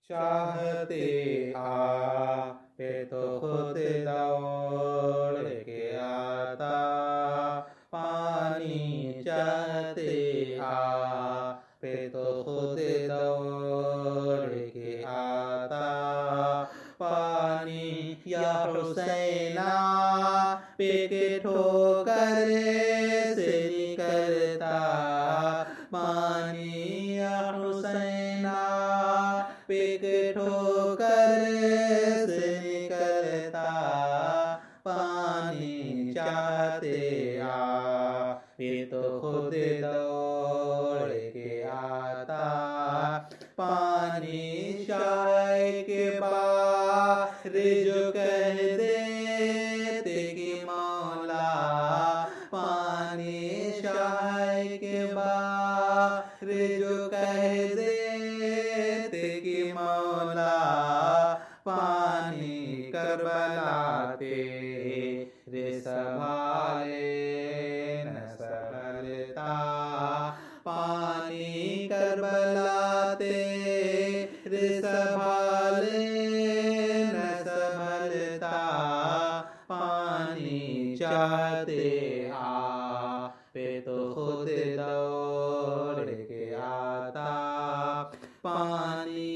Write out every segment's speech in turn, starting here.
चाहते पे तो खुद दौड़ के आता, पानी चाहते पे तो खुद दौड़ के आता, पानी या हुसैना पे के ठोकर से निकलता, पानी या हुसैना पे के ठोकर से निकलता, पानी चाहते पे तो खुद दौड़ के आता, पानी चाय के बाहर जो कह देते कि मौला, पानी चाय के बाहर जो कह देते कि मौला, पानी करबला तेरे संभाले न संभलता, पानी करबला तेरे संभाले न संभलता, पानी चाहते पे तो खुद दौड़ के आता, पानी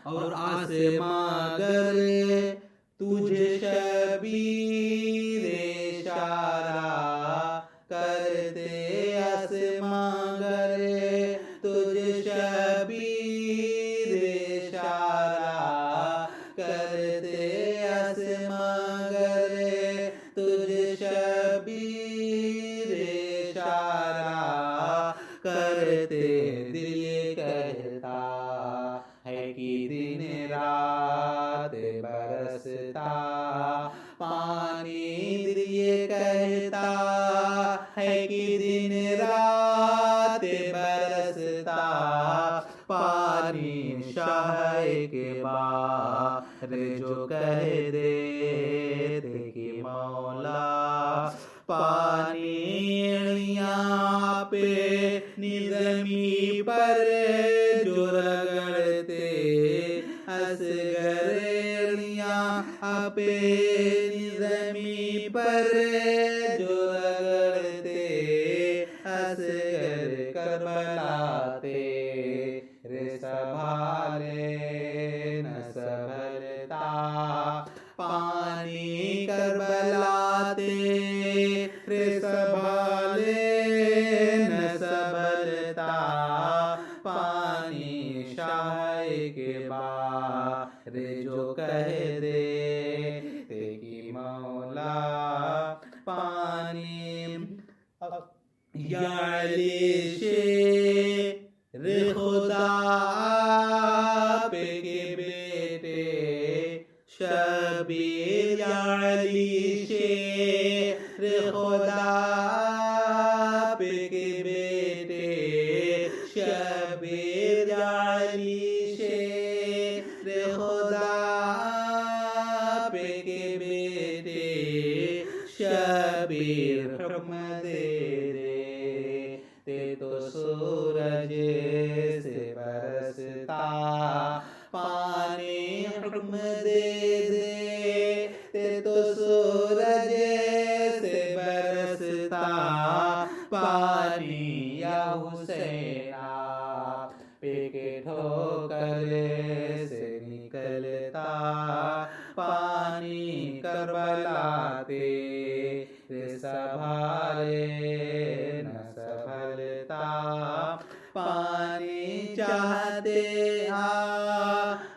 और आसमां गर तुझे शबीर इशारा करते, आसमां गर तुझे शबीर इशारा करते, आसमां गर तुझे शबीर इशारा करते, दिल ये कहता है कि दिन रात बरसता, पानी दिल ये कहता है कि दिन रात बरसता, पानी शाह के बाहर जो कह देते कि मौला, पानी यहाँ पे निज़मी पर जो रगड़ते, असगरिया पे निज़मी पर जो रगड़ते, असगर करबला तेरे संभाले न संभलता, पानी करबला तेरे संभाले न संभलता, पानी शाह के बाहर जो कह देते कि मौला, पानी या अली शेर खुदा पे के बेटे, शबीर या अली शेर खुदा पे के बेटे, शबीर या अली शेर खुदा पे के बेटे, शबीर हुक्म दे ते तो सूरज से बरसता, पानी हुक्म दे ते तो सूरज से बरसता, पानी या हुसैना पे के ठोकर से निकलता, पानी करबला तेरे संभाले न संभलता, पानी चाहते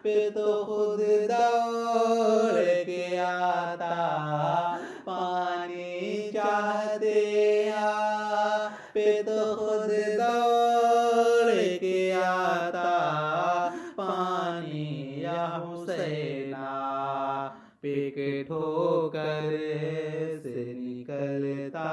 पे तो खुद दौड़ के आता, पानी चाहते पे तो खुद दौड़ के आता, पानी या हुसैना पे के ठोकर से निकलता,